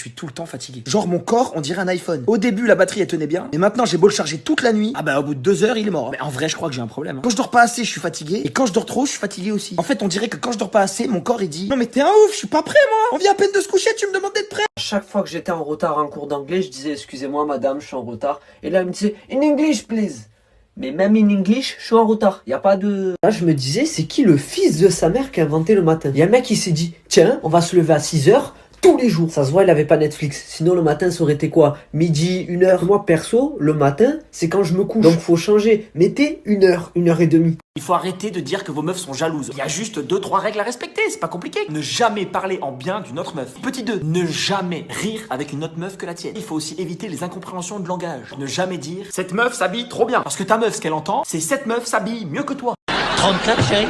suis tout le temps fatigué. Genre mon corps, on dirait un iPhone. Au début, la batterie elle tenait bien, mais maintenant j'ai beau le charger toute la nuit. Ah bah au bout de 2 heures, il est mort. Mais en vrai, je crois que j'ai un problème. Quand je dors pas assez, je suis fatigué, et quand je dors trop, je suis fatigué aussi. En fait, on dirait que quand je dors pas assez, mon corps il dit non mais t'es un ouf, je suis pas prêt moi. On vient à peine de se coucher, tu me demandes d'être prêt. Chaque fois que j'étais en retard en cours d'anglais, je disais excusez-moi madame, je suis en retard. Et là elle me disait in English please. Mais même in English, je suis en retard. Y a pas de... Là, je me disais, c'est qui le fils de sa mère qui a inventé le matin? Y a un mec qui s'est dit, tiens, on va se lever à 6h tous les jours. Ça se voit, il avait pas Netflix. Sinon, le matin, ça aurait été quoi? Midi, 1h. Moi, perso, le matin, c'est quand je me couche. Donc, faut changer. Mettez 1h, 1h30. Il faut arrêter de dire que vos meufs sont jalouses. Il y a juste 2-3 règles à respecter, c'est pas compliqué. Ne jamais parler en bien d'une autre meuf. Petit 2, ne jamais rire avec une autre meuf que la tienne. Il faut aussi éviter les incompréhensions de langage. Ne jamais dire cette meuf s'habille trop bien. Parce que ta meuf, ce qu'elle entend, c'est cette meuf s'habille mieux que toi. 34, chérie.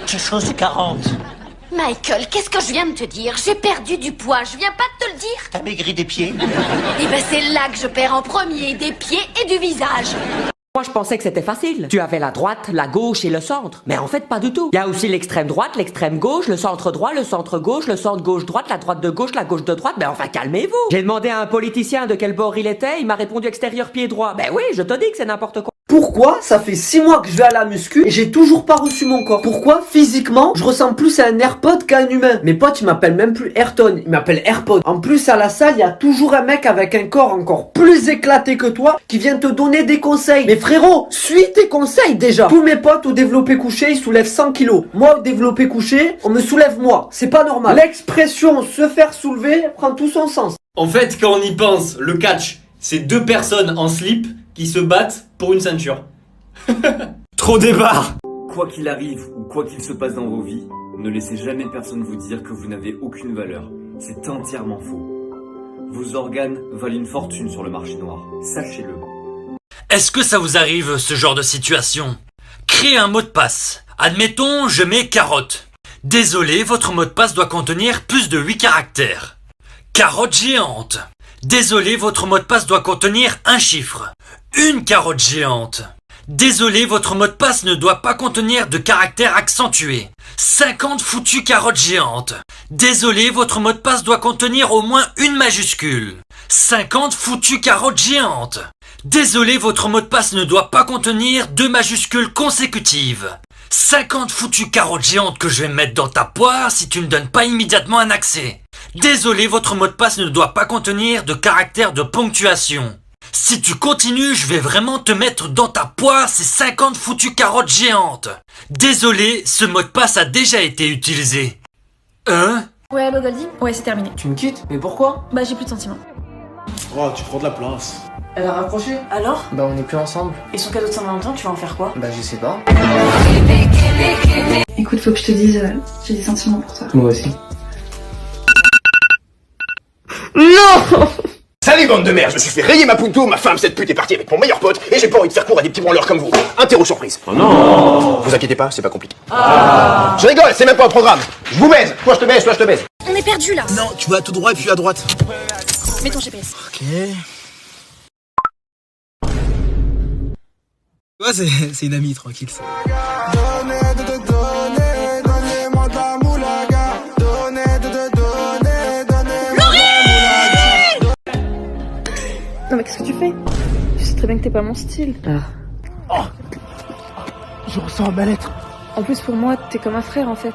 J'ai choisi 40. Michael, qu'est-ce que je viens de te dire? J'ai perdu du poids, je viens pas de te le dire. T'as maigri des pieds? Eh ben c'est là que je perds en premier, des pieds et du visage. Moi, je pensais que c'était facile. Tu avais la droite, la gauche et le centre. Mais en fait, pas du tout. Il y a aussi l'extrême droite, l'extrême gauche, le centre droit, le centre gauche, le centre gauche-droite, la droite de gauche, la gauche de droite. Ben enfin, calmez-vous. J'ai demandé à un politicien de quel bord il était. Il m'a répondu extérieur pied droit. Ben oui, je te dis que c'est n'importe quoi. Pourquoi ça fait 6 mois que je vais à la muscu et j'ai toujours pas reçu mon corps? Pourquoi physiquement je ressemble plus à un AirPod qu'à un humain? Mes potes ils m'appellent même plus Ayrton, ils m'appellent AirPod. En plus à la salle il y a toujours un mec avec un corps encore plus éclaté que toi qui vient te donner des conseils. Mais frérot, suis tes conseils déjà. Tous mes potes au développé couché ils soulèvent 100 kilos. Moi au développé couché on me soulève moi. C'est pas normal. L'expression se faire soulever prend tout son sens. En fait quand on y pense, le catch c'est 2 personnes en slip qui se battent pour une ceinture. Trop débat. Quoi qu'il arrive ou quoi qu'il se passe dans vos vies, ne laissez jamais personne vous dire que vous n'avez aucune valeur. C'est entièrement faux. Vos organes valent une fortune sur le marché noir. Sachez-le. Est-ce que ça vous arrive ce genre de situation? Créez un mot de passe. Admettons, je mets carotte. Désolé, votre mot de passe doit contenir plus de 8 caractères. Carotte géante. Désolé, votre mot de passe doit contenir un chiffre. Une carotte géante. Désolé, votre mot de passe ne doit pas contenir de caractères accentués. 50 foutues carottes géantes. Désolé, votre mot de passe doit contenir au moins une majuscule. 50 foutues carottes géantes. Désolé, votre mot de passe ne doit pas contenir 2 majuscules consécutives. 50 foutues carottes géantes que je vais mettre dans ta poire si tu ne donnes pas immédiatement un accès. Désolé, votre mot de passe ne doit pas contenir de caractère de ponctuation. Si tu continues, je vais vraiment te mettre dans ta poire ces 50 foutues carottes géantes. Désolé, ce mot de passe a déjà été utilisé. Ouais, allô Goldie? Ouais, c'est terminé. Tu me quittes? Mais pourquoi? Bah j'ai plus de sentiments. Oh, tu prends de la place. Elle a raccroché? Alors? Bah on est plus ensemble. Et son cadeau de Saint-Valentin, tu vas en faire quoi? Bah je sais pas. Écoute, faut que je te dise, j'ai des sentiments pour toi. Moi aussi. Non! Salut bande de merde, je me suis fait rayer ma punto, ma femme cette pute est partie avec mon meilleur pote et j'ai pas envie de faire court à des petits branleurs comme vous. Interro surprise. Oh non! Vous inquiétez pas, c'est pas compliqué. Je rigole, c'est même pas un programme. Je vous baise, toi je te baise, toi je te baise. On est perdu là! Non, tu vas tout droit et puis à droite. Mets ton GPS. Ok. Ouais, c'est une amie, tranquille ça. Non mais qu'est-ce que tu fais? Tu sais très bien que t'es pas mon style. Je ressens un mal-être. En plus pour moi, t'es comme un frère en fait.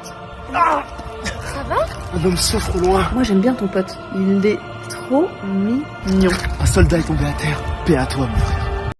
Ça va? Un homme souffre au loin. Moi j'aime bien ton pote. Il est trop mignon. Un soldat est tombé à terre. Paix à toi, mon frère.